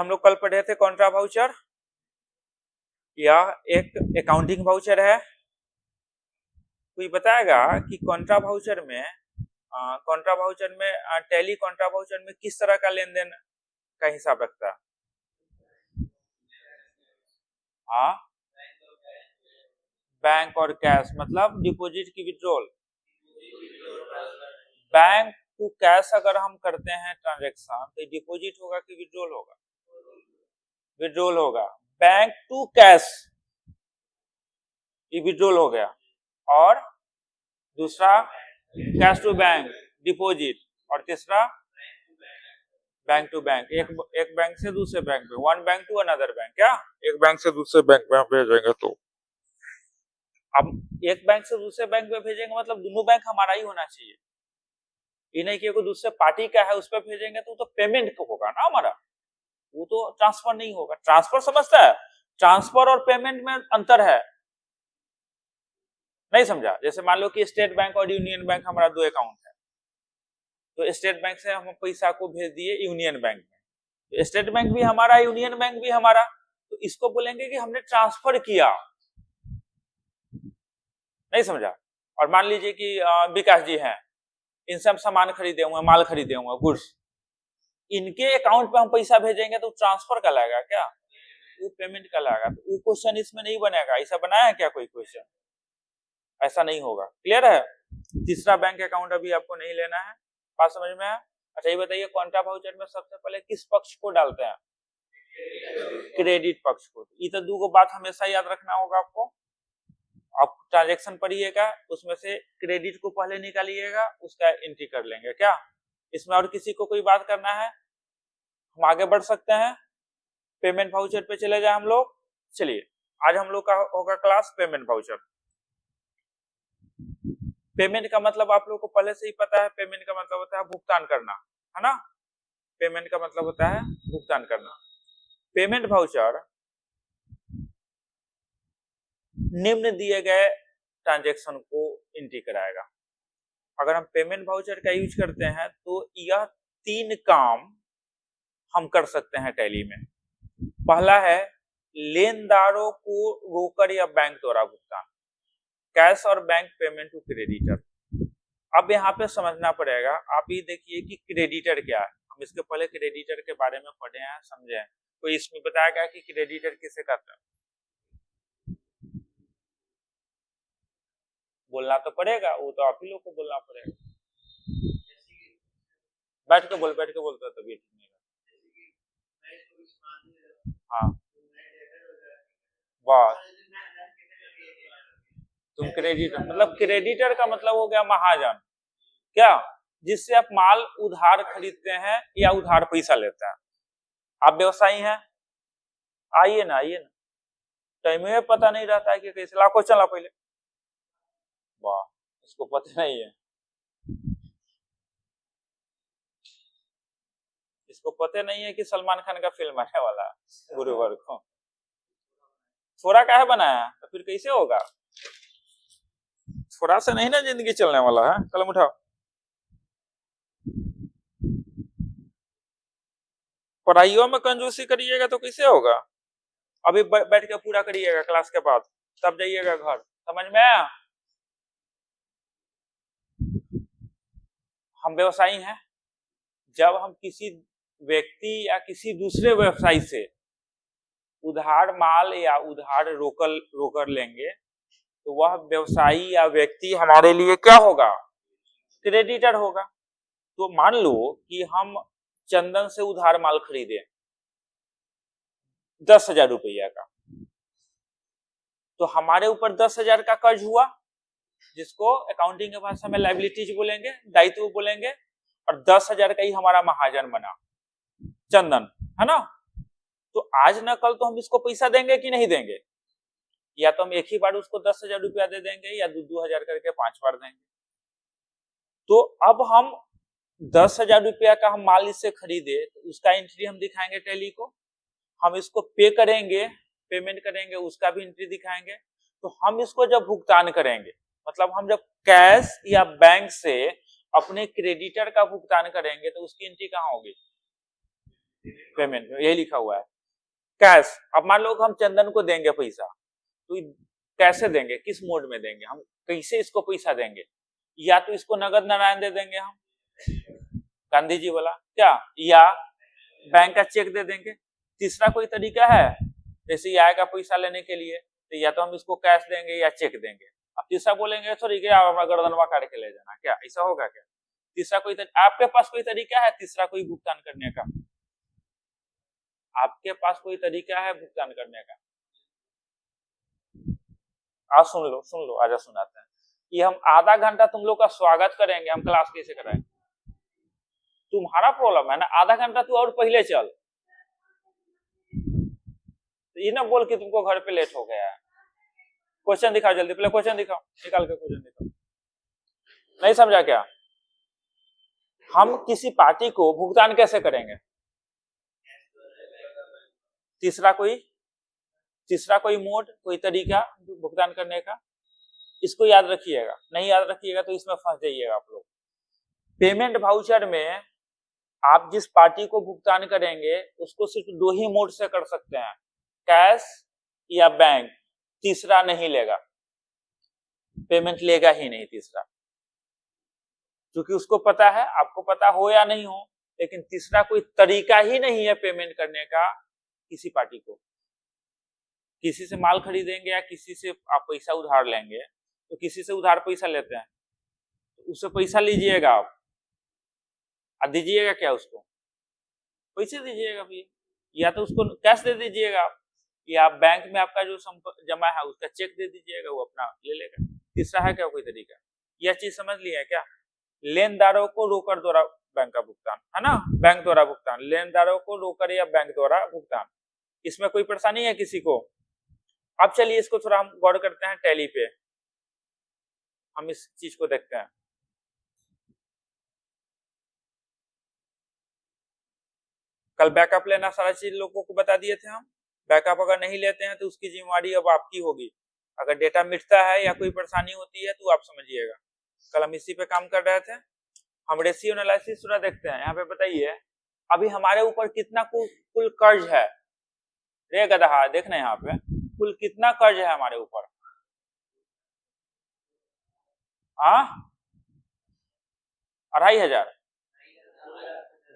हम लोग कल पढ़े थे कॉन्ट्रा वाउचर, यह एक अकाउंटिंग वाउचर है। कोई बताएगा कि कॉन्ट्रा वाउचर में टैली कॉन्ट्रा वाउचर में किस तरह का लेन देन का हिसाब रखता है? हाँ, बैंक और कैश, मतलब डिपॉजिट की विड्रॉल। बैंक टू कैश अगर हम करते हैं ट्रांजैक्शन तो डिपॉजिट होगा कि विड्रॉल होगा? विड्रॉल होगा। बैंक टू कैश ये विड्रॉल हो गया, और दूसरा कैश टू बैंक डिपॉजिट, और तीसरा बैंक टू बैंक, एक बैंक से दूसरे बैंक में, one bank to another bank. क्या एक बैंक से दूसरे बैंक में हम भेजेंगे तो अब एक बैंक से दूसरे बैंक में भेजेंगे मतलब दोनों बैंक हमारा ही होना चाहिए। ये नहीं कि कोई दूसरे पार्टी का है उस पर भेजेंगे तो पेमेंट होगा ना हमारा, वो तो ट्रांसफर नहीं होगा। ट्रांसफर समझता है? ट्रांसफर और पेमेंट में अंतर है, नहीं समझा? जैसे मान लो कि स्टेट बैंक और यूनियन बैंक हमारा दो अकाउंट है, तो स्टेट बैंक से हम पैसा को भेज दिए यूनियन बैंक में, तो स्टेट बैंक भी हमारा, यूनियन बैंक भी हमारा, तो इसको बोलेंगे कि हमने ट्रांसफर किया, नहीं समझा? और मान लीजिए कि विकास जी हैं, इनसे हम सामान खरीदे हुए, माल खरीदे हुए, गुड्स, इनके अकाउंट पे हम पैसा भेजेंगे तो ट्रांसफर कहलाएगा क्या? वो पेमेंट कहलाएगा। तो वो क्वेश्चन इसमें नहीं बनेगा। ऐसा बनाया है क्या कोई क्वेश्चन? ऐसा नहीं होगा। क्लियर है? तीसरा बैंक अकाउंट अभी आपको नहीं लेना है। बात समझ में है? अच्छा ये बताइए, कॉन्ट्रा वाउचर में सबसे पहले किस पक्ष को डालते हैं? क्रेडिट पक्ष को। ये तो दो बात हमेशा याद रखना होगा आपको। आप ट्रांजैक्शन पढ़िएगा, उसमें से क्रेडिट को पहले निकालिएगा, उसका एंट्री कर लेंगे। क्या इसमें और किसी को कोई बात करना है? हम आगे बढ़ सकते हैं, पेमेंट वाउचर पे चले जाए हम लोग। चलिए, आज हम लोग का होगा क्लास पेमेंट वाउचर। पेमेंट का मतलब आप लोग को पहले से ही पता है। पेमेंट का मतलब होता है भुगतान करना, है ना? पेमेंट का मतलब होता है भुगतान करना। पेमेंट वाउचर निम्न दिए गए ट्रांजैक्शन को एंट्री कराएगा। अगर हम पेमेंट वाउचर का यूज करते हैं तो यह 3 काम हम कर सकते हैं टैली में। पहला है लेनदारों को रोकर या बैंक द्वारा भुगतान, कैश और बैंक पेमेंट टू क्रेडिटर। अब यहाँ पे समझना पड़ेगा, आप ये देखिए कि क्रेडिटर क्या है। हम इसके पहले क्रेडिटर के बारे में पढ़े हैं, समझे हैं। कोई इसमें बताया गया कि क्रेडिटर किसे कहते हैं? बोलना तो पड़ेगा, वो तो आप ही लोग को बोलना पड़ेगा। बैठ के बोलते हो तभी ठीक नहीं। हाँ, वाह, तुम क्रेडिटर, मतलब क्रेडिटर का मतलब हो गया महाजन। क्या? जिससे आप माल उधार खरीदते हैं या उधार पैसा लेते हैं। आप व्यवसायी हैं, आइए ना टाइम में पता नहीं रहता है कि कैसे लाखों चला पहले। वाह, इसको पता नहीं है, इसको पता नहीं है कि सलमान खान का फिल्म आने वाला है गुरुवार को। छोरा काहे बनाया तो फिर कैसे होगा? छोरा से नहीं ना जिंदगी चलने वाला है। कलम उठाओ। पढ़ाइयों में कंजूसी करिएगा तो कैसे होगा? अभी बैठ के पूरा करिएगा क्लास के बाद, तब जाइएगा घर। समझ में आया? हम व्यवसायी हैं। जब हम किसी व्यक्ति या किसी दूसरे व्यवसायी से उधार माल या उधार रोकर लेंगे तो वह व्यवसायी या व्यक्ति हमारे लिए क्या होगा? क्रेडिटर होगा। तो मान लो कि हम चंदन से उधार माल खरीदे 10,000 रुपया का, तो हमारे ऊपर 10,000 का कर्ज हुआ, जिसको अकाउंटिंग के भाषा में लायबिलिटीज बोलेंगे, दायित्व बोलेंगे, और 10,000 का ही हमारा महाजन बना चंदन, है ना? तो आज न कल तो हम इसको पैसा देंगे कि नहीं देंगे? या तो हम एक ही बार उसको 10,000 रुपया दे देंगे या 2,000 करके 5 बार देंगे। तो अब हम 10,000 रुपया का हम माल इससे खरीदे तो उसका एंट्री हम दिखाएंगे टैली को। हम इसको पे करेंगे, पेमेंट करेंगे, उसका भी एंट्री दिखाएंगे। तो हम इसको जब भुगतान करेंगे, मतलब हम जब कैश या बैंक से अपने क्रेडिटर का भुगतान करेंगे तो उसकी एंट्री कहाँ होगी? पेमेंट में यही लिखा हुआ है कैश। अब मान लो हम चंदन को देंगे पैसा, तो कैसे देंगे, किस मोड में देंगे, हम कैसे इसको पैसा देंगे? या तो इसको नगद नारायण दे देंगे हम, गांधी जी वाला क्या, या बैंक का चेक दे देंगे। तीसरा कोई तरीका है? जैसे आएगा पैसा लेने के लिए, तो या तो हम इसको कैश देंगे या चेक देंगे। अब तीसरा बोलेंगे थोड़ी क्या आप गर्दनवा काट के ले जाना, क्या ऐसा होगा क्या? तीसरा कोई आपके पास कोई तरीका है तीसरा कोई भुगतान करने का? आपके पास कोई तरीका है भुगतान करने का? आज सुन लो आजा सुनाते हैं। ये हम आधा घंटा तुम लोग का स्वागत करेंगे, हम क्लास कैसे कराएंगे? तुम्हारा प्रॉब्लम है ना, आधा घंटा तू और पहले चल। तो ये ना बोल कि तुमको घर पे लेट हो गया है। क्वेश्चन दिखाओ जल्दी, पहले क्वेश्चन दिखाओ, निकाल के क्वेश्चन दिखाओ। नहीं समझा क्या? हम किसी पार्टी को भुगतान कैसे करेंगे? तीसरा कोई मोड, कोई तरीका भुगतान करने का? इसको याद रखिएगा, नहीं याद रखिएगा तो इसमें फंस जाइएगा आप लोग। पेमेंट वाउचर में आप जिस पार्टी को भुगतान करेंगे उसको सिर्फ दो ही मोड से कर सकते हैं, कैश या बैंक। तीसरा नहीं लेगा, पेमेंट लेगा ही नहीं तीसरा, क्योंकि उसको पता है, आपको पता हो या नहीं हो, लेकिन तीसरा कोई तरीका ही नहीं है पेमेंट करने का किसी पार्टी को। किसी से माल खरीदेंगे या किसी से आप पैसा उधार लेंगे, तो किसी से उधार पैसा लेते हैं तो उससे पैसा लीजिएगा आप, दीजिएगा क्या उसको? पैसे दीजिएगा भैया, या तो उसको कैश दे दीजिएगा आप, या आप बैंक में आपका जो जमा है उसका चेक दे दीजिएगा, वो अपना ले लेगा। तीसरा है क्या कोई तरीका? यह चीज समझ लिया क्या? लेनदारों को रोकर द्वारा बैंक का भुगतान है ना, बैंक द्वारा भुगतान, लेनदारों को रोकर या बैंक द्वारा भुगतान। इसमें कोई परेशानी है किसी को? अब चलिए इसको थोड़ा हम गौर करते हैं, टैली पे हम इस चीज को देखते हैं। कल बैकअप लेना सारा चीज लोगों को बता दिए थे हम। बैकअप अगर नहीं लेते हैं तो उसकी जिम्मेवारी अब आपकी होगी। अगर डेटा मिटता है या कोई परेशानी होती है तो आप समझिएगा। कल हम इसी पे काम कर रहे थे। हम रेशियो एनालिसिस थोड़ा देखते हैं। यहाँ पे बताइए अभी हमारे ऊपर कितना कुल कर्ज है? रे गधा, देखना यहाँ पे कुल कितना कर्ज है हमारे ऊपर? 2,50,000,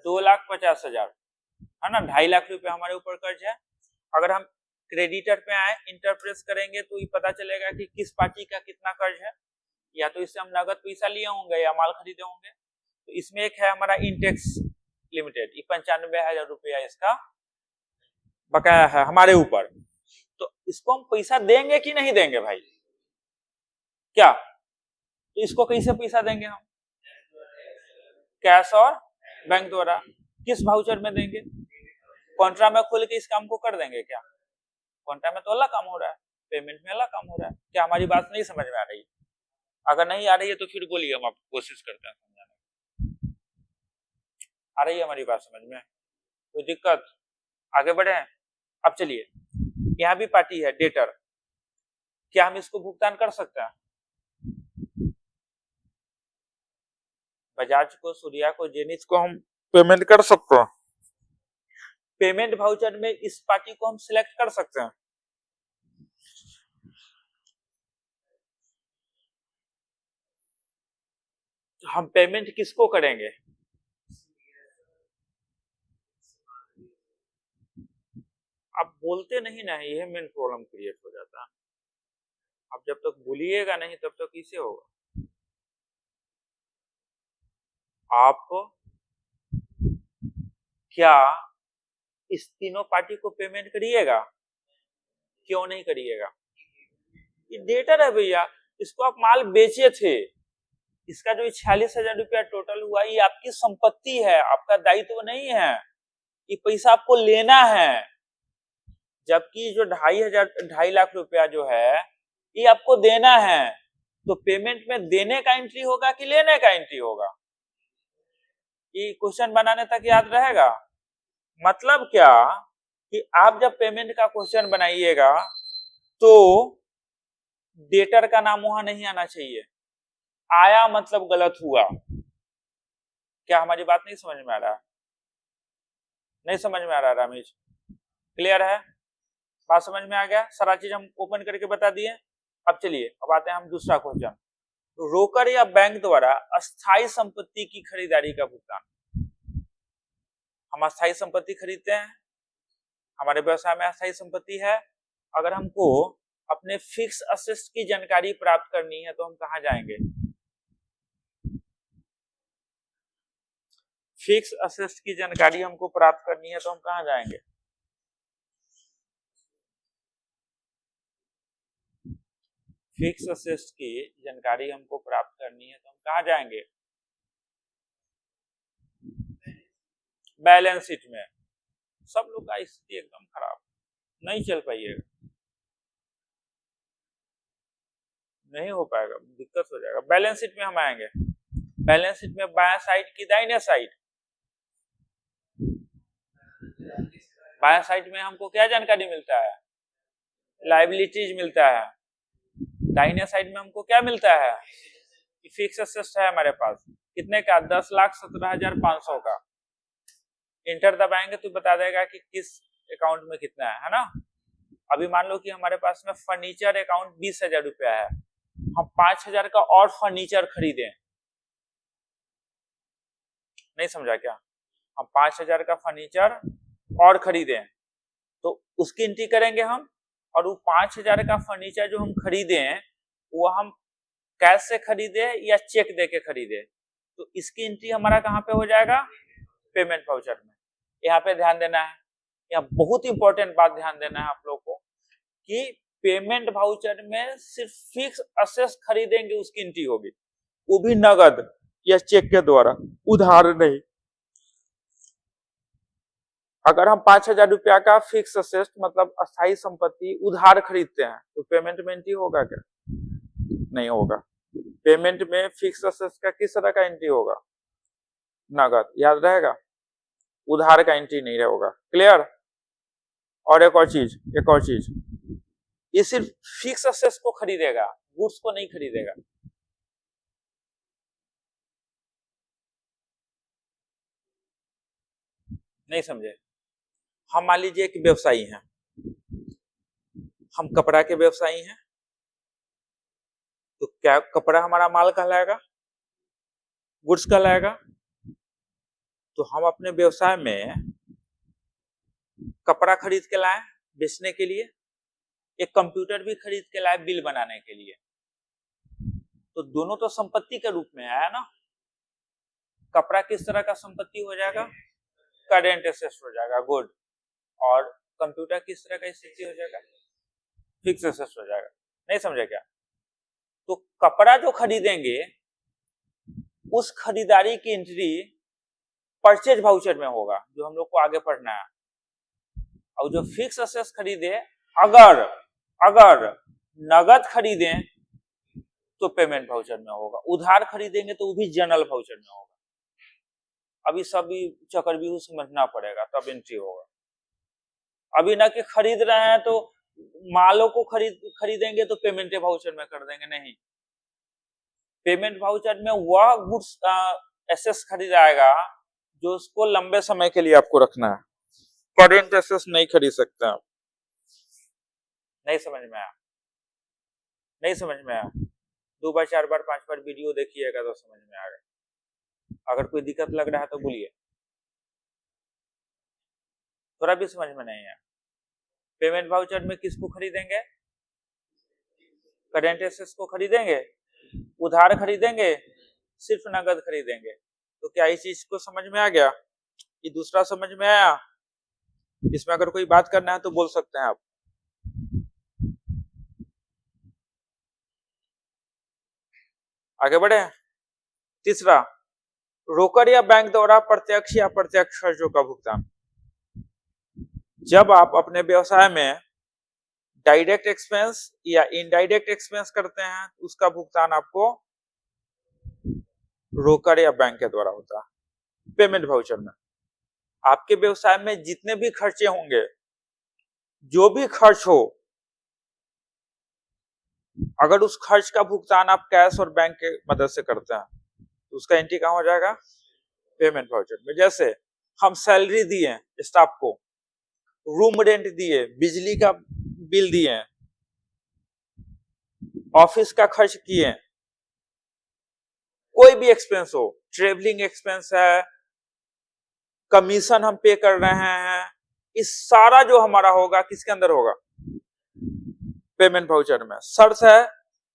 2,50,000 है ना, 2.5 लाख रुपए हमारे ऊपर कर्ज है। अगर हम क्रेडिटर पे आए, इंटरप्रेस करेंगे तो ये पता चलेगा कि किस पार्टी का कितना कर्ज है। या तो इससे हम नगद पैसा लिए होंगे या माल खरीदे होंगे। तो इसमें एक है हमारा इंटेक्स लिमिटेड, 95,000 रुपया इसका बकाया है हमारे ऊपर। तो इसको हम पैसा देंगे कि नहीं देंगे भाई? क्या तो इसको कैसे पैसा देंगे हम? कैश और बैंक द्वारा। किस वाउचर में देंगे? कॉन्ट्रा में खोल के इस काम को कर देंगे क्या? कॉन्ट्रा में तो अलग काम हो रहा है, पेमेंट में अलग काम हो रहा है। क्या हमारी बात नहीं समझ में आ रही? अगर नहीं आ रही है तो फिर बोलिए, हम आपको कोशिश करते हैं समझाने। आ रही है हमारी बात समझ में? कोई दिक्कत? आगे बढ़े। अब चलिए, यहाँ भी पार्टी है डेटर। क्या हम इसको भुगतान कर सकते हैं? बजाज को, सूर्या को, जेनिस को हम पेमेंट कर सकते हैं। पेमेंट वाउचर में इस पार्टी को हम सिलेक्ट कर सकते हैं। हम पेमेंट किसको करेंगे? आप बोलते नहीं ना, यह मेन प्रॉब्लम क्रिएट हो जाता है। आप जब तक बोलिएगा नहीं तब तक कैसे होगा? आप क्या इस तीनों पार्टी को पेमेंट करिएगा? क्यों नहीं करिएगा? ये डेटर है भैया, इसको आप माल बेचे थे, इसका जो 46,000 रुपया टोटल हुआ ये आपकी संपत्ति है, आपका दायित्व नहीं है। ये पैसा आपको लेना है, जबकि जो 2.5 लाख रुपया जो है ये आपको देना है। तो पेमेंट में देने का एंट्री होगा कि लेने का एंट्री होगा? ये क्वेश्चन बनाने तक याद रहेगा। मतलब क्या कि आप जब पेमेंट का क्वेश्चन बनाइएगा तो डेटर का नाम वहां नहीं आना चाहिए। आया मतलब गलत हुआ। क्या हमारी बात नहीं समझ में आ रहा? नहीं समझ में आ रहा रमेश? क्लियर है? बात समझ में आ गया? सारा चीज हम ओपन करके बता दिए। अब चलिए अब आते हैं हम दूसरा क्वेश्चन। रोकर या बैंक द्वारा अस्थायी संपत्ति की खरीदारी का भुगतान। हम अस्थायी संपत्ति खरीदते हैं, हमारे व्यवसाय में अस्थायी संपत्ति है। अगर हमको अपने फिक्स असेट्स की जानकारी प्राप्त करनी है तो हम कहां जाएंगे? फिक्स असेट्स की जानकारी हमको प्राप्त करनी है तो हम कहां जाएंगे? फिक्स असेट्स की जानकारी हमको प्राप्त करनी है तो हम कहां जाएंगे? बैलेंस शीट में। सब लोग का स्थिति एकदम खराब, नहीं चल पाइएगा, नहीं हो पाएगा, दिक्कत हो जाएगा। बैलेंस शीट में हम आएंगे। बैलेंस शीट में बायां साइड की दाहिने साइड, बायां साइड में हमको क्या जानकारी मिलता है? लायबिलिटीज मिलता है। दाहिने साइड में हमको क्या मिलता है? फिक्स असेट्स है हमारे पास, कितने का? 10,17,500 का। इंटर दबाएंगे तो बता देगा कि किस अकाउंट में कितना है ना। अभी मान लो कि हमारे पास में फर्नीचर अकाउंट 20,000 रुपया है, हम 5,000 का और फर्नीचर खरीदें, नहीं समझा क्या? हम 5,000 का फर्नीचर और खरीदें तो उसकी एंट्री करेंगे हम, और वो 5,000 का फर्नीचर जो हम खरीदे वो हम कैश से खरीदे या चेक दे के खरीदे, तो इसकी एंट्री हमारा कहां पे हो जाएगा? पेमेंट वाउचर में। यहाँ पे ध्यान देना है, यहाँ बहुत इंपॉर्टेंट बात ध्यान देना है आप लोग को कि पेमेंट वाउचर में सिर्फ फिक्स असेट्स खरीदेंगे उसकी एंट्री होगी, वो भी नगद या चेक के द्वारा, उधार नहीं। अगर हम 5,000 रुपया का फिक्स असेट मतलब अस्थायी संपत्ति उधार खरीदते हैं तो पेमेंट में एंट्री होगा क्या? नहीं होगा। पेमेंट में फिक्स असेट का किस तरह का एंट्री होगा? नगद, याद रहेगा, उधार का एंट्री नहीं रहेगा। क्लियर? और एक और चीज, ये सिर्फ फिक्स असेट्स को खरीदेगा, गुड्स को नहीं खरीदेगा। नहीं समझे? हम मान लीजिए एक व्यवसायी हैं, हम कपड़ा के व्यवसायी हैं, तो क्या कपड़ा हमारा माल कहलाएगा? गुड्स कहलाएगा। तो हम अपने व्यवसाय में कपड़ा खरीद के लाए बेचने के लिए, एक कंप्यूटर भी खरीद के लाए बिल बनाने के लिए, तो दोनों तो संपत्ति के रूप में आया ना। कपड़ा किस तरह का संपत्ति हो जाएगा? करेंट एसेट्स हो जाएगा, गुड। और कंप्यूटर किस तरह का स्थिति हो जाएगा? फिक्स एसेट्स हो जाएगा। नहीं समझे क्या? तो कपड़ा जो खरीदेंगे उस खरीदारी की एंट्री परचेज वाउचर में होगा, जो हम लोग को आगे पढ़ना है। और जो फिक्स असेट्स खरीदे, अगर नगद खरीदें तो पेमेंट वाउचर में होगा, उधार खरीदेंगे तो वो भी जनरल वाउचर में होगा। अभी सभी चक्रव्यूह समझना पड़ेगा तब एंट्री होगा। अभी ना कि खरीद रहे हैं तो मालों को खरीदेंगे तो पेमेंट वाउचर में कर देंगे, नहीं। पेमेंट वाउचर में वह गुड्स एसेट्स खरीदाएगा जो उसको लंबे समय के लिए आपको रखना है। करेंट एसेट्स नहीं खरीद सकते आप। नहीं समझ में आया? नहीं समझ में आया? 2 बार 4 बार 5 बार वीडियो देखिएगा तो समझ में आएगा। अगर कोई दिक्कत लग रहा है तो बोलिए, थोड़ा भी समझ में नहीं है। पेमेंट वाउचर में किसको खरीदेंगे? करेंट एसेट्स को खरीदेंगे, उधार खरीदेंगे, सिर्फ नगद खरीदेंगे। तो क्या इस चीज को समझ में आ गया? ये दूसरा समझ में आया? इसमें अगर कोई बात करना है तो बोल सकते हैं आप। आगे बढ़े। तीसरा, रोकर या बैंक द्वारा प्रत्यक्ष या अप्रत्यक्ष खर्चों का भुगतान। जब आप अपने व्यवसाय में डायरेक्ट एक्सपेंस या इनडायरेक्ट एक्सपेंस करते हैं, उसका भुगतान आपको रोकर या बैंक के द्वारा होता है। पेमेंट वाउचर में आपके व्यवसाय में जितने भी खर्चे होंगे, जो भी खर्च हो, अगर उस खर्च का भुगतान आप कैश और बैंक के मदद से करते हैं तो उसका एंट्री कहां हो जाएगा? पेमेंट वाउचर में। जैसे हम सैलरी दिए स्टाफ को, रूम रेंट दिए, बिजली का बिल दिए, ऑफिस का खर्च किए, कोई भी एक्सपेंस हो, ट्रेवलिंग एक्सपेंस है, कमीशन हम पे कर रहे हैं, इस सारा जो हमारा होगा किसके अंदर होगा? पेमेंट वाउचर में। शर्त है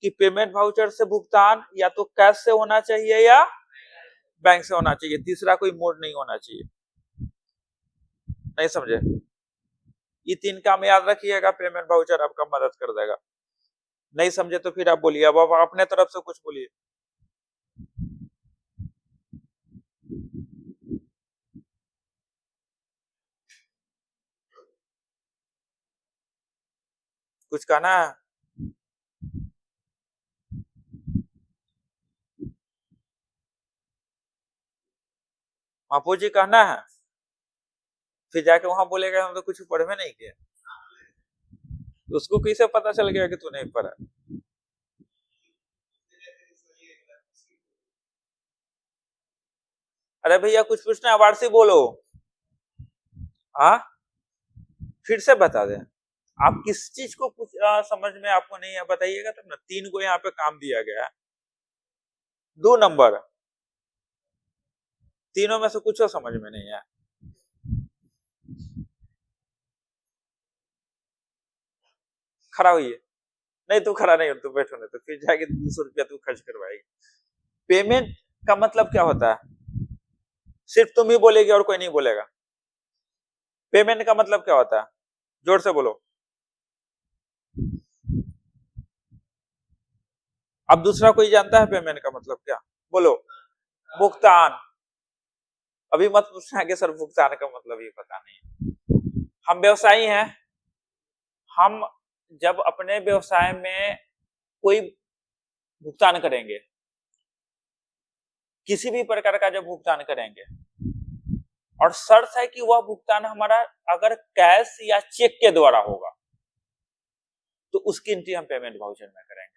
कि पेमेंट वाउचर से भुगतान या तो कैश से होना चाहिए या बैंक से होना चाहिए, तीसरा कोई मोड नहीं होना चाहिए। नहीं समझे? ये 3 काम याद रखिएगा, पेमेंट वाउचर आपका मदद कर देगा। नहीं समझे तो फिर आप बोलिए, अब आप अपने तरफ से कुछ बोलिए। कुछ कहना है? महापू जी कहना है? फिर जाके वहां बोलेगा हम तो कुछ पढ़ में नहीं किया, उसको कैसे पता चल गया कि तू नहीं पढ़ा? अरे भैया कुछ पूछना है, वारसी बोलो। हाँ, फिर से बता दें। आप किस चीज को कुछ समझ में आपको नहीं है बताइएगा तब ना। 3 को यहाँ पे काम दिया गया है, 2 नंबर, तीनों में से कुछ समझ में नहीं है। खड़ा हुई है? नहीं तू खड़ा नहीं हो, तू बैठो, नहीं तो फिर जाके 200 रुपया तू खर्च करवाएगी। पेमेंट का मतलब क्या होता है? सिर्फ तुम ही बोलेगी और कोई नहीं बोलेगा। पेमेंट का मतलब क्या होता है? जोर से बोलो। अब दूसरा कोई जानता है पेमेंट का मतलब क्या? बोलो। भुगतान। अभी मत पूछना कि सर भुगतान का मतलब ये पता नहीं। हम व्यवसायी हैं, हम जब अपने व्यवसाय में कोई भुगतान करेंगे, किसी भी प्रकार का जब भुगतान करेंगे, और शर्त है कि वह भुगतान हमारा अगर कैश या चेक के द्वारा होगा तो उसकी एंट्री हम पेमेंट वाउचर में करेंगे।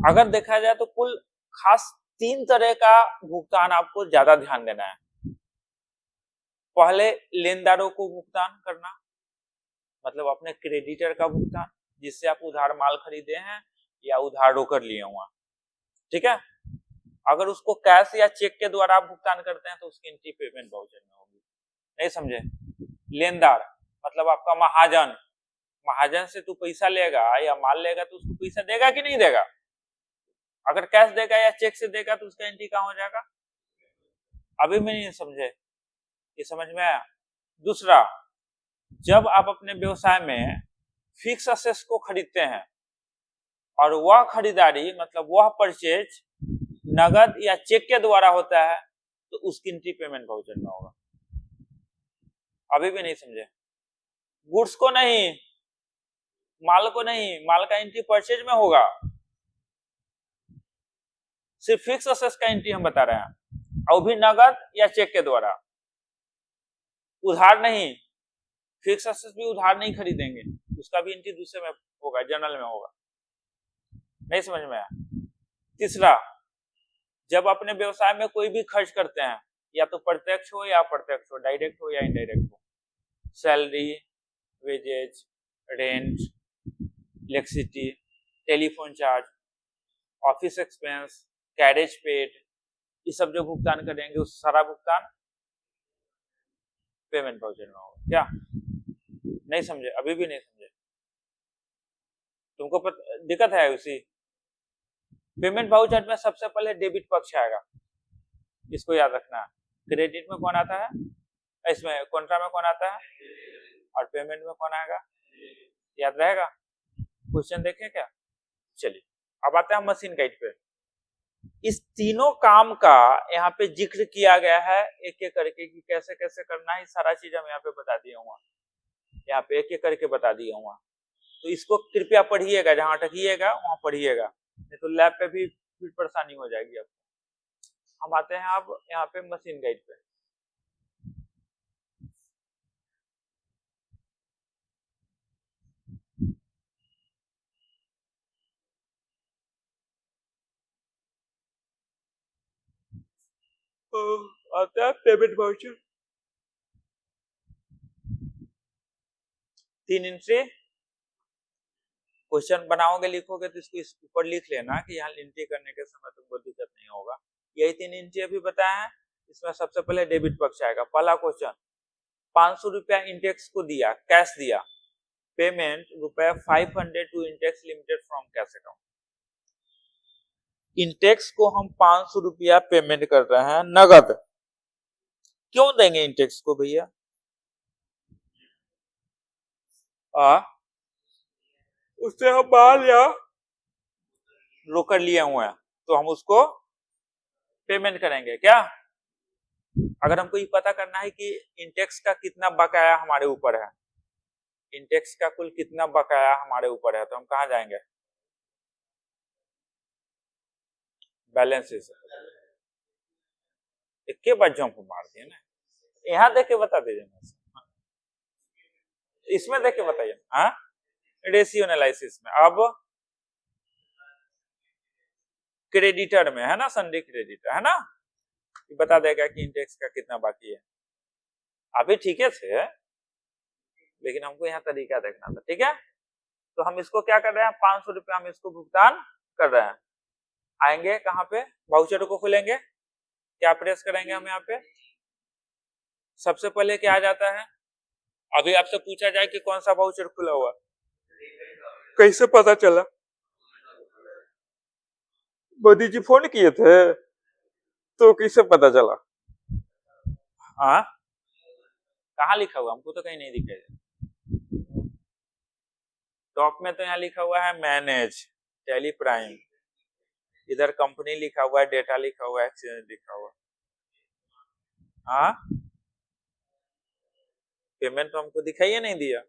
अगर देखा जाए तो कुल खास 3 तरह का भुगतान आपको ज्यादा ध्यान देना है। पहले लेनदारों को भुगतान करना, मतलब अपने क्रेडिटर का भुगतान, जिससे आप उधार माल खरीदे हैं या उधार रोकर लिए हुआ, ठीक है। अगर उसको कैश या चेक के द्वारा आप भुगतान करते हैं तो उसकी एंट्री पेमेंट वाउचर में होगी। नहीं समझे? लेनदार मतलब आपका महाजन, महाजन से तू पैसा लेगा या माल लेगा तो उसको पैसा देगा कि नहीं देगा? अगर कैश देगा या चेक से देगा तो उसका एंट्री कहां हो जाएगा? अभी मैं नहीं समझे, ये समझ में आया? दूसरा, जब आप अपने व्यवसाय में फिक्स असेट्स को खरीदते हैं और वह खरीदारी मतलब वह परचेज नगद या चेक के द्वारा होता है तो उसकी एंट्री पेमेंट वाउचर में होगा। अभी भी नहीं समझे? गुड्स को नहीं, माल को नहीं, माल का एंट्री परचेज में होगा, सिर्फ फिक्स असेट्स का एंट्री हम बता रहे हैं, और भी नगद या चेक के द्वारा। उधार नहीं, फिक्स असेट्स भी उधार नहीं खरीदेंगे, उसका भी एंट्री दूसरे में होगा, जनरल में होगा। नहीं समझ में आया? तीसरा, जब अपने व्यवसाय में कोई भी खर्च करते हैं, या तो प्रत्यक्ष हो या अप्रत्यक्ष हो, डायरेक्ट हो या इनडायरेक्ट हो, salary, wages, rent, electricity, telephone charge, office expense, carriage paid, ये सब जो भुगतान करेंगे उस सारा भुगतान पेमेंट वाउचर में होगा। क्या नहीं समझे? अभी भी नहीं समझे? तुमको दिक्कत है उसी? पेमेंट वाउचर में सबसे पहले डेबिट पक्ष आएगा, इसको याद रखना है। क्रेडिट में कौन आता है, इसमें कॉन्ट्रा में कौन आता है, और पेमेंट में कौन आएगा? याद रहेगा? क्वेश्चन देखें क्या? चलिए अब आते हैं मशीन गाइड पे। इस तीनों काम का यहाँ पे जिक्र किया गया है एक एक करके कि कैसे कैसे करना है, सारा चीज हम यहाँ पे बता दिया हुआ, यहाँ पे एक एक करके बता दिया हुआ। तो इसको कृपया पढ़िएगा, जहां अटकिएगा वहां पढ़िएगा, नहीं तो लैब पे भी फिर परेशानी हो जाएगी आपको। हम आते हैं अब यहाँ पे मशीन गाइड पे। आता है पेमेंट वाउचर, 3 एंट्री। क्वेश्चन बनाओगे लिखोगे तो इसको इस ऊपर लिख लेना कि यहाँ एंट्री करने के समय तुमको दिक्कत नहीं होगा। यही 3 एंट्री अभी बताया है। इसमें सबसे पहले डेबिट पक्ष आएगा। पहला क्वेश्चन, 500 रुपया इंटेक्स को दिया, कैश दिया, पेमेंट रुपया 500 to Intex limited from cash account. Intex को हम 500 रुपया पेमेंट कर रहे हैं नगद। क्यों देंगे इंटेक्स को भैया? उससे हम माल या रोकर लिए हुए हैं तो हम उसको पेमेंट करेंगे क्या? अगर हमको ये पता करना है कि इंटेक्स का कितना बकाया हमारे ऊपर है, इंटेक्स का कुल कितना बकाया हमारे ऊपर है, तो हम कहाँ जाएंगे? Balance sheet. एक के बाद जंप मार दिए ना, यहाँ देख के बता दीजिए ना, इसमें देख के बताइए। हाँ, रेशियो एनालिसिस में। अब क्रेडिटर में है ना, सन्डी क्रेडिटर है ना, बता देगा कि इंटेक्स का कितना बाकी है। अभी ठीक है थे, लेकिन हमको यहाँ तरीका देखना था। ठीक है, तो हम इसको क्या कर रहे हैं, 500 रुपया हम इसको भुगतान कर रहे हैं। आएंगे कहाँ पे, वाउचर को खोलेंगे, क्या प्रेस करेंगे हम यहाँ पे, सबसे पहले क्या आ जाता है। अभी आपसे पूछा जाए कि कौन सा वाउचर खुला हुआ, कैसे पता चला? मोदी जी फोन किए थे तो कैसे पता चला? हाँ, कहाँ लिखा हुआ, हमको तो कहीं नहीं दिखाई। टॉप में तो यहाँ लिखा हुआ है मैनेज टैली प्राइम, इधर कंपनी लिखा हुआ है, डेटा लिखा हुआ है, एक्सचेंज लिखा हुआ है। हाँ, पेमेंट तो हमको दिखाई नहीं दिया।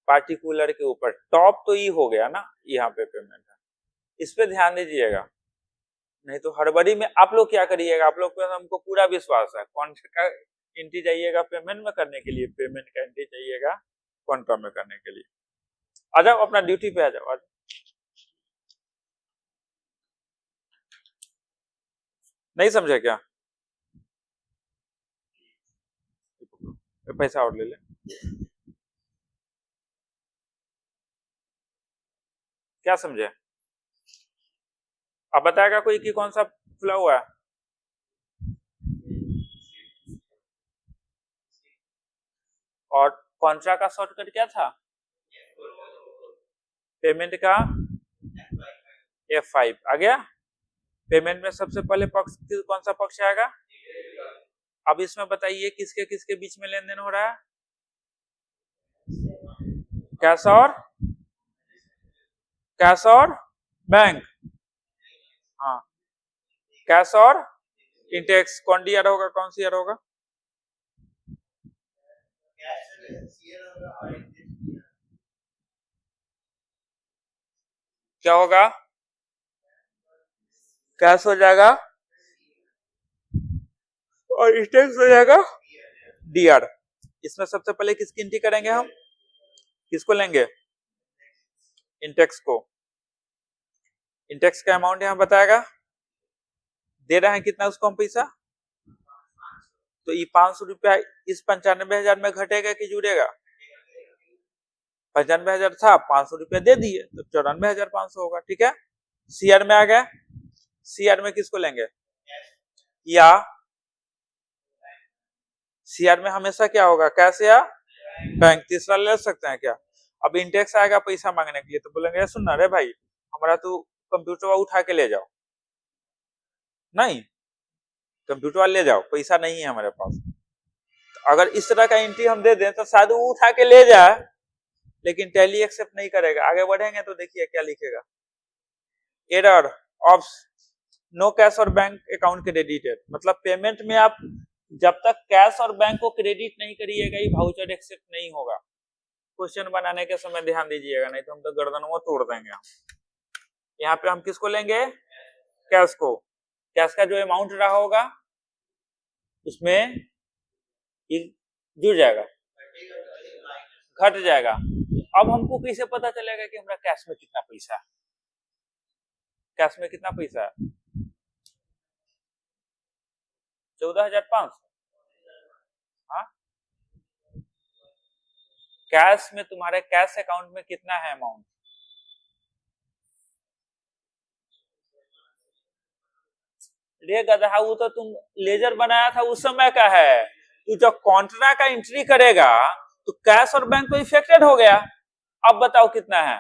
पार्टिकुलर के ऊपर टॉप तो ये हो गया ना, यहाँ पे पेमेंट है, इस पे ध्यान दीजिएगा, नहीं तो हड़बड़ी में आप लोग क्या करिएगा। आप लोग पे हमको पूरा विश्वास है, कौन का एंट्री चाहिएगा पेमेंट में करने के लिए, पेमेंट का एंट्री चाहिएगा कॉन्ट्रा में करने के लिए। आ जाओ अपना ड्यूटी पे आ जाओ, आ जाओ। नहीं समझे क्या? पैसा और ले ले, क्या समझे? अब बताएगा कोई कि कौन सा खुला हुआ है? और कॉन्ट्रा का शॉर्टकट क्या था? पेमेंट का F5 आ गया। पेमेंट में सबसे पहले पक्ष कौन सा पक्ष आएगा? अब इसमें बताइए किसके किसके बीच में लेन देन हो रहा है? कैश और बैंक। हाँ, कैश और इंटेक्स। कौन डी आर होगा, कौन सी आर होगा? क्या होगा? कैश हो जाएगा और इंटेक्स हो जाएगा डी आर। इसमें सबसे पहले किसकी एंट्री करेंगे हम, किसको लेंगे? इंटेक्स को। इंटेक्स का अमाउंट यहां बताएगा, दे रहे हैं कितना उसको हम पैसा, तो ये 500 रुपया इस 95,000 में घटेगा कि जुड़ेगा? 95,000 था, 500 रुपया दे दिए तो 94,500 होगा। ठीक है, सीआर में आ गया। सीआर में किसको लेंगे, या सीआर में हमेशा क्या होगा, कैश या बैंक। तीसरा ले सकते हैं क्या? अब इंटेक्स आएगा पैसा मांगने के लिए तो बोलेंगे सुन ना रे भाई, हमारा तू कंप्यूटर उठा के ले जाओ, नहीं कंप्यूटर ले जाओ, पैसा नहीं है हमारे पास। तो अगर इस तरह का एंट्री हम दे दें तो शायद वो उठा के ले जाए, लेकिन टैली एक्सेप्ट नहीं करेगा। आगे बढ़ेंगे तो देखिए क्या लिखेगा, एरर ऑफ नो कैश और बैंक अकाउंट क्रेडिटेड। मतलब पेमेंट में आप जब तक कैश और बैंक को क्रेडिट नहीं करिएगा ये वाउचर एक्सेप्ट नहीं होगा। क्वेश्चन बनाने के समय ध्यान दीजिएगा, नहीं तो हम तो गर्दनों तोड़ देंगे। यहाँ पे हम किसको लेंगे, कैश को। कैश का जो अमाउंट रहा होगा उसमें जुड़ जाएगा, घट जाएगा। अब हमको कैसे पता चलेगा कि हमारा कैश में कितना पैसा है, कैश में कितना पैसा है? 14,500। हाँ, कैश में तुम्हारे कैश अकाउंट में कितना है अमाउंट? रे गधा, वो तो तुम लेजर बनाया था उस समय का है। तू जब कॉन्ट्रा का एंट्री करेगा तो कैश और बैंक तो इफेक्टेड हो गया। अब बताओ कितना है?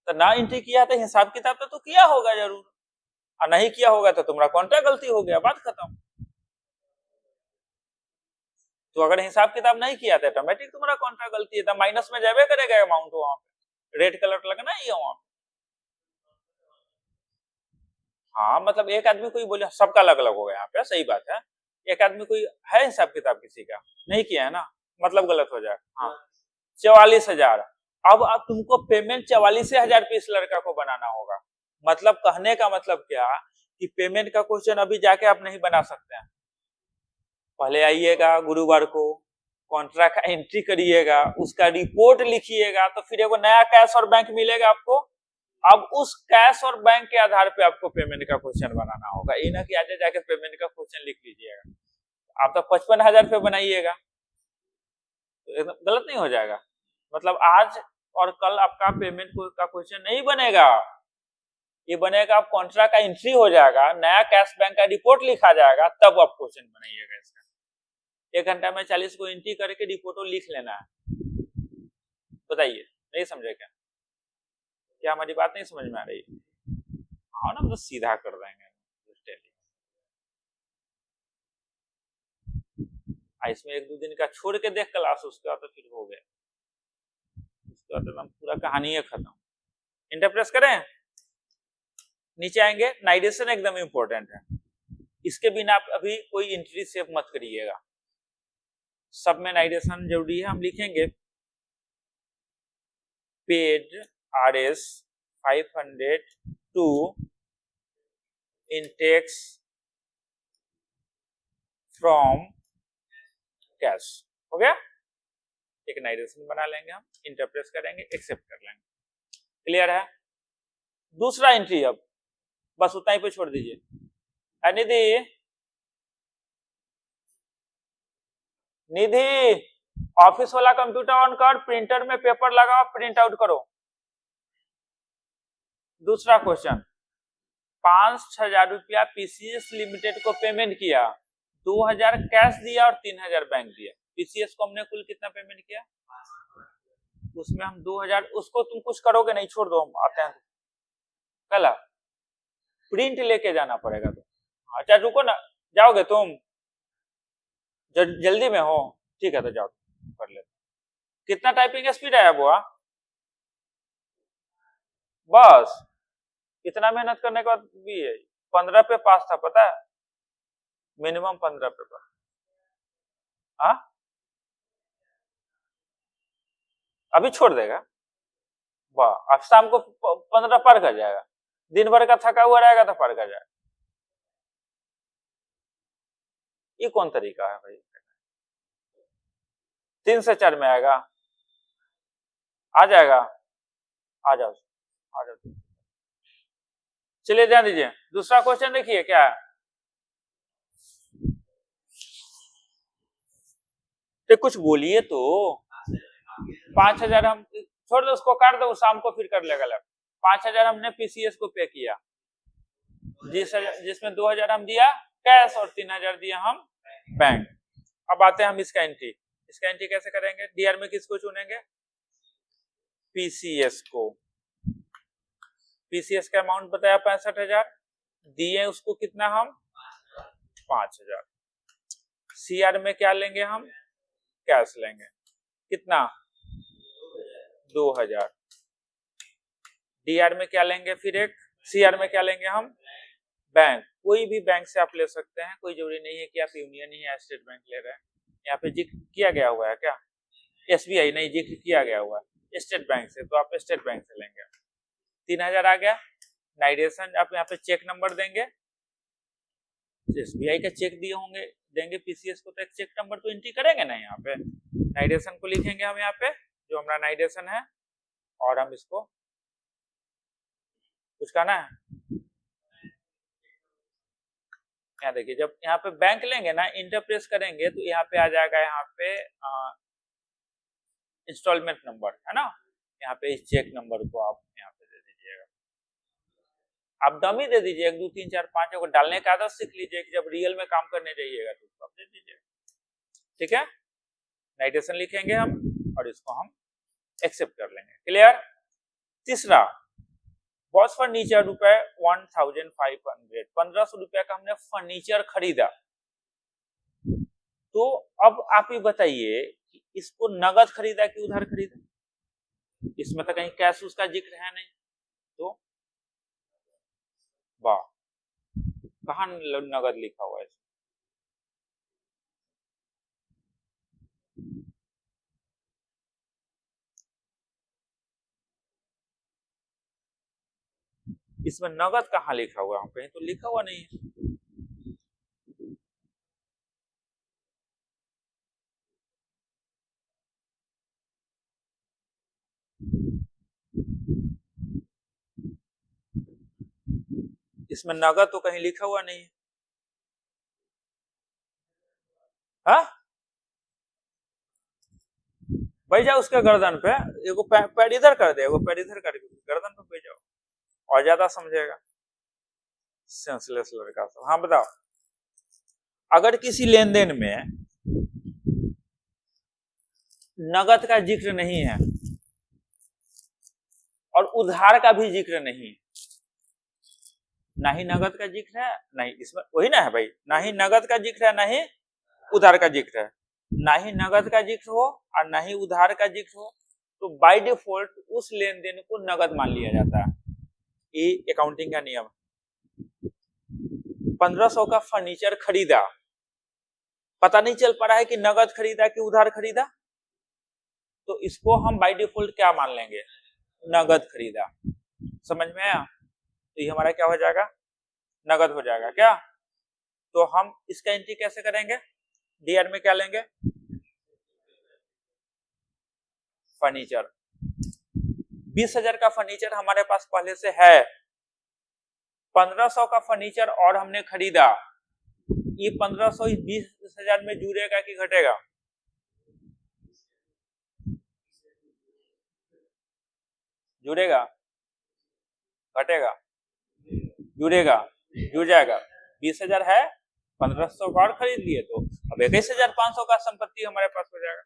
तो ना एंट्री किया तो हिसाब किताब तो किया होगा जरूर, और नहीं किया होगा तो तुम्हारा कॉन्ट्रा गलती हो गया, बात खत्म। तो अगर हिसाब किताब नहीं किया तो ऑटोमेटिक तुम्हारा कॉन्ट्रा गलती है, तो माइनस में जावे करेगा अमाउंट, वहां पे रेड कलर लगना ही है वहां पे। हाँ, मतलब एक आदमी कोई बोले सबका अलग अलग हो गया यहाँ पे, सही बात है। एक आदमी कोई है हिसाब किताब किसी का नहीं किया है ना, मतलब गलत हो जाए। हाँ, 44,000। अब तुमको पेमेंट 44,000 पे इस लड़का को बनाना होगा। मतलब कहने का मतलब क्या कि पेमेंट का क्वेश्चन अभी जाके आप नहीं बना सकते हैं। पहले आइएगा गुरुवार को, कॉन्ट्रैक्ट का एंट्री करिएगा, उसका रिपोर्ट लिखिएगा, तो फिर एगो नया कैश और बैंक मिलेगा आपको। अब उस कैश और बैंक के आधार पे आपको पेमेंट का क्वेश्चन बनाना होगा, ये ना कि आज जाके पेमेंट का क्वेश्चन लिख लीजिएगा। आप तो 55,000 पे बनाइएगा तो एकदम गलत नहीं हो जाएगा। मतलब आज और कल आपका पेमेंट का क्वेश्चन नहीं बनेगा, ये बनेगा आप कॉन्ट्रैक्ट का एंट्री हो जाएगा, नया कैश बैंक का रिपोर्ट लिखा जाएगा, तब आप क्वेश्चन बनाइएगा इसका। 1 घंटा में 40 को एंट्री करके रिपोर्टो लिख लेना है। बताइए, नहीं समझे क्या? क्या हमारी बात नहीं समझ में आ रही है? हाँ ना, तो सीधा कर देंगे। इसमें 1-2 दिन का छोड़ के देख क्लास, उसके बाद तो फिर हो गया, उसके बाद एकदम पूरा कहानी है खत्म। इंटरप्रेस करें, नीचे आएंगे। नाइडेशन एकदम इंपॉर्टेंट है, इसके बिना आप अभी कोई एंट्री सेव मत करिएगा, सब में नाइडेशन जरूरी है। हम लिखेंगे paid RS 500 to Intex from cash. हो गया, एक नाइडेशन बना लेंगे, हम इंटरप्रेस करेंगे, एक्सेप्ट कर लेंगे। क्लियर है? दूसरा एंट्री अब बस उतना ही पे छोड़ दीजिए। निधि, निधि ऑफिस वाला कंप्यूटर ऑन कर, प्रिंटर में पेपर लगाओ, प्रिंट आउट करो। दूसरा क्वेश्चन, 5,000 रुपया पीसीएस लिमिटेड को पेमेंट किया, 2,000 कैश दिया और 3,000 बैंक दिया। पीसीएस को हमने कुल कितना पेमेंट किया? उसमें हम 2,000, उसको तुम कुछ करोगे नहीं, छोड़ दो, हम आते हैं कल। प्रिंट लेके जाना पड़ेगा तो। अच्छा रुको ना, जाओगे तुम? जल्दी में हो? ठीक है तो जाओ, कर लेते। कितना टाइपिंग स्पीड आया बुआ? बस इतना मेहनत करने के बाद भी है 15 पे पास था, पता है? मिनिमम 15 पे पास। हाँ, अभी छोड़ देगा? वाह, अब शाम को 15 पार कर जाएगा, दिन भर का थका हुआ रहेगा तो पार कर जाएगा। ये कौन तरीका है भाई? 3 से 4 में आएगा, आ जाएगा, आ जाओ, आ जाओ। चलिए ध्यान दीजिए, दूसरा क्वेश्चन देखिए क्या है। तो कुछ बोलिए तो। 5,000 हम छोड़ दो, उसको काट दो, शाम को फिर कर लेगा लग। 5,000 हमने पीसीएस को पे किया, जिसमें 2,000 हम दिया कैश और 3,000 दिया हम बैंक। अब आते हैं हम इसका एंट्री। इसका एंट्री कैसे करेंगे? डीआर में किसको चुनेंगे? पीसीएस को। पीसीएस का अमाउंट बताया 65,000, दिए उसको कितना हम? 5,000। सीआर में क्या लेंगे हम? कैश लेंगे, कितना? 2,000। डीआर में क्या लेंगे? फिर एक सीआर में क्या लेंगे हम? बैंक। कोई भी बैंक से आप ले सकते हैं, कोई जरूरी नहीं है कि आप यूनियन ही या स्टेट बैंक ले रहे हैं। यहाँ पे जिक्र किया गया हुआ है क्या? एसबीआई नहीं, जिक्र किया गया हुआ है स्टेट बैंक से, तो आप स्टेट बैंक से लेंगे। 3,000 आ गया। नाइडेशन आप यहाँ पे चेक नंबर देंगे, एसबीआई का चेक दिए होंगे, देंगे पीसीएस को, तो एक चेक नंबर तो एंट्री करेंगे ना यहाँ पे। नाइडेशन को लिखेंगे हम यहाँ पे, जो हमारा नाइडेशन है, और हम इसको कुछ कहना है यहाँ देखिए, जब यहाँ पे बैंक लेंगे ना, इंटर प्रेस करेंगे तो यहाँ पे आ जाएगा, यहाँ पे इंस्टॉलमेंट नंबर है ना, यहाँ पे इस चेक नंबर को आप यहाँ पे दे दीजिएगा। आप डमी दे दीजिए, 1 2 3 4 5 को डालने का आदत सीख लीजिए कि जब रियल में काम करने जाइएगा तो उसको आप दे दीजिएगा। ठीक है, नाइटेशन लिखेंगे हम और इसको हम एक्सेप्ट कर लेंगे। क्लियर। तीसरा, बॉस फर्नीचर रुपए 1500, 1500 रुपए का हमने फर्नीचर खरीदा। तो अब आप ही बताइए कि इसको नगद खरीदा कि उधार खरीदा? इसमें तो कहीं कैश उसका जिक्र है नहीं, तो वाह, कहां नगद लिखा हुआ है? इसमें नगद कहां लिखा हुआ है? कहीं तो लिखा हुआ नहीं है। इसमें नगद तो कहीं लिखा हुआ नहीं है। हाँ, भाई जाओ उसके गर्दन पे, एगो पैर इधर कर दे, एगो पैर इधर कर दे, गर्दन पे बैठ जाओ और ज्यादा समझेगा। सेंसलेस लड़का सब। हाँ बताओ, अगर किसी लेन देन में नगद का जिक्र नहीं है और उधार का भी जिक्र नहीं, ना ही नगद का जिक्र है, नहीं इसमें वही ना है भाई, ना ही नगद का जिक्र है, ना ही उधार का जिक्र है, ना ही नगद का जिक्र हो और ना ही उधार का जिक्र हो, तो बाय डिफॉल्ट उस लेन देन को नगद मान लिया जाता है। ये अकाउंटिंग का नियम। 1500 का फर्नीचर खरीदा, पता नहीं चल पा रहा है कि नगद खरीदा कि उधार खरीदा, तो इसको हम बाय डिफॉल्ट क्या मान लेंगे? नगद खरीदा। समझ में आया? तो ये हमारा क्या हो जाएगा? नगद हो जाएगा क्या? तो हम इसका एंट्री कैसे करेंगे? डीआर में क्या लेंगे? फर्नीचर। 20,000 का फर्नीचर हमारे पास पहले से है, 1500 का फर्नीचर और हमने खरीदा, ये 1500 इस 20,000 में जुड़ेगा कि घटेगा? जुड़ेगा, घटेगा? जुड़ेगा, जुड़ जाएगा। 20,000 है, 1500 का और खरीद लिए, तो अब 21,500 का संपत्ति हमारे पास हो जाएगा।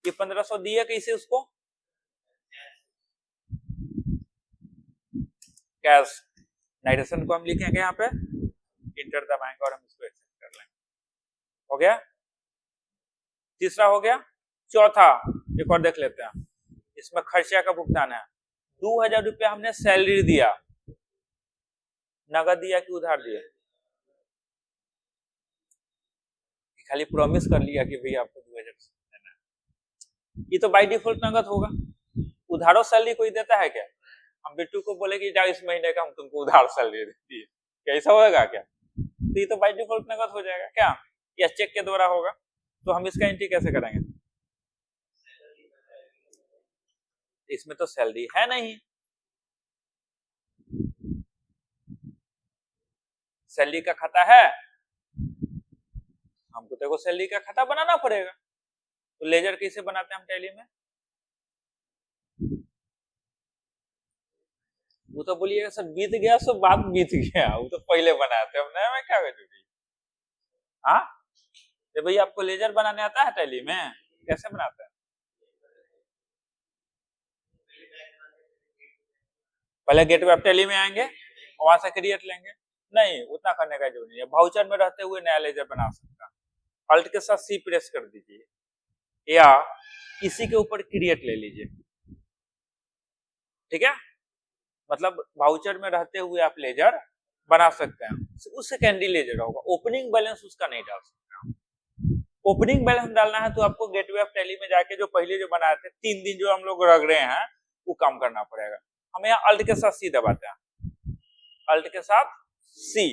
ये 1500 दिए कैसे उसको? कैश। नाइट्रेशन को हम लिखेंगे यहाँ पे, इंटर दबाएंगे और हम इसको एक्सेप्ट कर लेंगे। हो गया? तीसरा हो गया। चौथा एक और देख लेते हैं, इसमें खर्चा का भुगतान है। 2,000 रुपया हमने सैलरी दिया, नगद दिया कि उधार दिया? खाली प्रॉमिस कर लिया कि भैया आपको 2,000 देना है, ये तो बाय डिफॉल्ट नगद होगा। उधारो सैलरी कोई देता है क्या? हम बिट्टू को बोले कि जाओ इस महीने का हम तुमको उधार सैलरी देती है, कैसा होगा क्या? तो ये तो बाय डिफॉल्ट नगद हो जाएगा क्या, या चेक के द्वारा होगा? तो हम इसका एंट्री कैसे करेंगे? इसमें तो सैलरी है नहीं, सैलरी का खाता है, हमको तो सैलरी का खाता बनाना पड़ेगा। तो लेजर कैसे बनाते हैं हम टैली में? वो तो बोलिएगा सर बीत गया, सब बात बीत गया, वो तो पहले बनाए थे हमने, मैं क्या करूँगी? हाँ, तो भैया आपको लेजर बनाने आता है टैली में? कैसे बनाते हैं? पहले गेटवे ऑफ टैली में आएंगे, वहां से क्रिएट लेंगे। नहीं, उतना करने का जरूरत नहीं है, भाउचर में रहते हुए नया लेजर बना सकता। अल्ट के साथ सी प्रेस कर दीजिए, या इसी के ऊपर क्रिएट ले लीजिए। ठीक है, मतलब भाउचर में रहते हुए आप लेजर बना सकते हैं। उस सेकेंडरी लेजर होगा, ओपनिंग बैलेंस उसका नहीं डाल सकते। ओपनिंग बैलेंस डालना है तो आपको गेटवे ऑफ टैली में जाके जो पहले जो बनाए थे 3 दिन जो हम लोग रख रहे हैं वो काम करना पड़ेगा। हम यहाँ अल्ट के साथ सी दबाते हैं, अल्ट के साथ सी,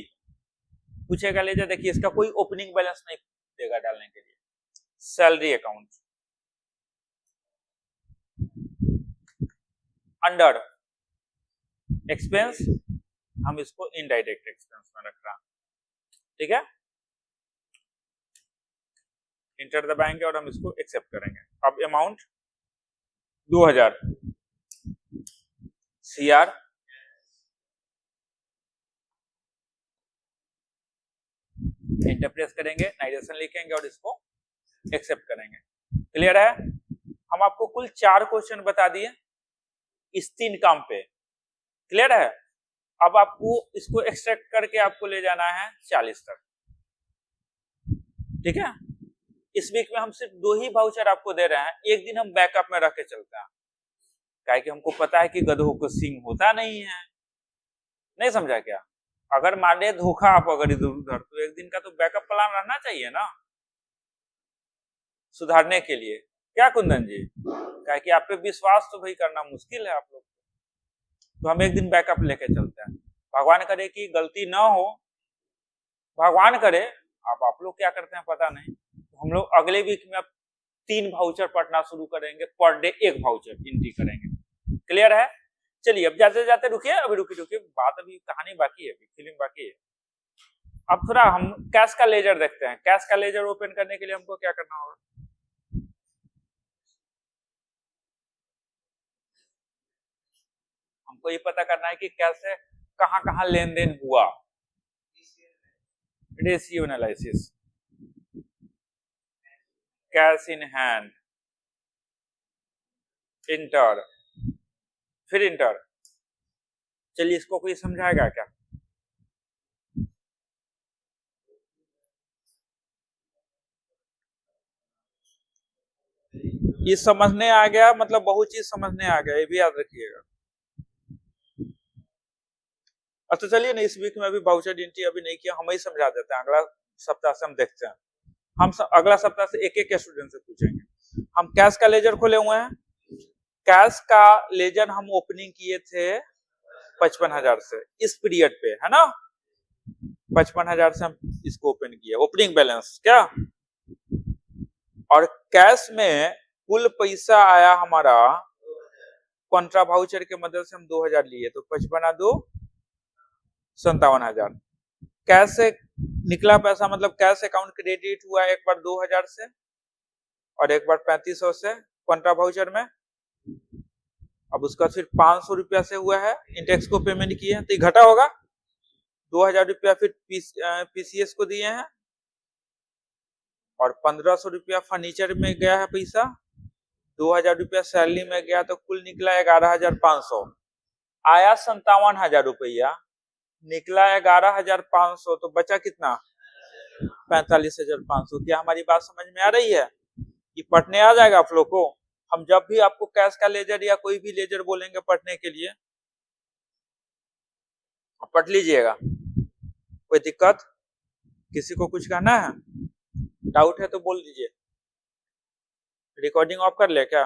पूछेगा लेजर, देखिए इसका कोई ओपनिंग बैलेंस नहीं देगा डालने के लिए। सैलरी अकाउंट, अंडर एक्सपेंस, हम इसको इनडायरेक्ट एक्सपेंस में रख रहे हैं। ठीक है, इंटर दबाएंगे और हम इसको एक्सेप्ट करेंगे। अब अमाउंट 2000 CR इंटर प्रेस करेंगे, नाइट्रेशन लिखेंगे और इसको एक्सेप्ट करेंगे। क्लियर है? हम आपको कुल 4 क्वेश्चन बता दिए इस 3 काम पे। क्लियर है? अब आपको इसको एक्सट्रैक्ट करके आपको ले जाना है 40 तक। ठीक है, इस वीक में हम सिर्फ 2 ही वाउचर आपको दे रहे हैं, एक दिन हम बैकअप में रख के चलते हैं, काहे कि हमको पता है कि गधों को सिंह होता नहीं है। नहीं समझा क्या? अगर मारे धोखा आप अगर इधर उधर, तो एक दिन का तो बैकअप प्लान रहना चाहिए ना सुधारने के लिए। क्या कुंदन जी? काहे कि आप पे विश्वास तो भाई करना मुश्किल है आप लोग, तो हम एक दिन बैकअप लेके चलते हैं। भगवान करे कि गलती ना हो, भगवान करे। अब आप लोग क्या करते हैं पता नहीं। तो हम लोग अगले वीक में अब 3 वाउचर पढ़ना शुरू करेंगे, पर डे 1 वाउचर एंट्री करेंगे। क्लियर है? चलिए अब जाते जाते रुकिए, अभी रुकिए, बात अभी कहानी बाकी है, फिल्म बाकी है। अब थोड़ा हम कैश का लेजर देखते हैं। कैश का लेजर ओपन करने के लिए हमको क्या करना होगा? हमको ये पता करना है कि कैसे कहां कहां लेन देन हुआ। Ratio analysis, cash in hand, inter, फिर इंटर। चलिए इसको कोई समझाएगा क्या? ये समझने आ गया, मतलब बहुत चीज समझने आ गया, ये भी याद रखिएगा। अच्छा चलिए ना, इस वीक में अभी वाउचर एंट्री अभी नहीं किया, हम ही समझा देते हैं, अगला सप्ताह से हम देखते हैं। हम अगला सप्ताह से एक एक स्टूडेंट से पूछेंगे। हम कैश का लेजर खोले हुए हैं। कैश का लेजर हम ओपनिंग किए थे 55,000 से, इस पीरियड पे है ना। 55,000 से हम इसको ओपन किए, ओपनिंग बैलेंस क्या। और कैश में कुल पैसा आया हमारा कॉन्ट्रा वाउचर के मदद से हम 2000 लिए, तो 55 2 57,000। कैश से निकला पैसा, मतलब कैश अकाउंट क्रेडिट हुआ एक बार 2000 से और एक बार 3500 से कॉन्ट्रा वाउचर में। अब उसका फिर 500 रुपया से हुआ है, इंटेक्स को पेमेंट किए हैं, तो ये घटा होगा। 2000 रुपया फिर पीसीएस को दिए हैं और 1500 रुपया फर्नीचर में गया है पैसा। 2000 रुपया सैलरी में गया, तो कुल निकला 11,500। आया 57,000 रुपया, निकला 11,500, तो बचा कितना? 45,500। क्या हमारी बात समझ में आ रही है? कि पढ़ने आ जाएगा आप लोग को। हम जब भी आपको कैश का लेजर या कोई भी लेजर बोलेंगे पढ़ने के लिए, पढ़ लीजिएगा। कोई दिक्कत? किसी को कुछ कहना है, डाउट है तो बोल दीजिए। रिकॉर्डिंग ऑफ कर ले क्या?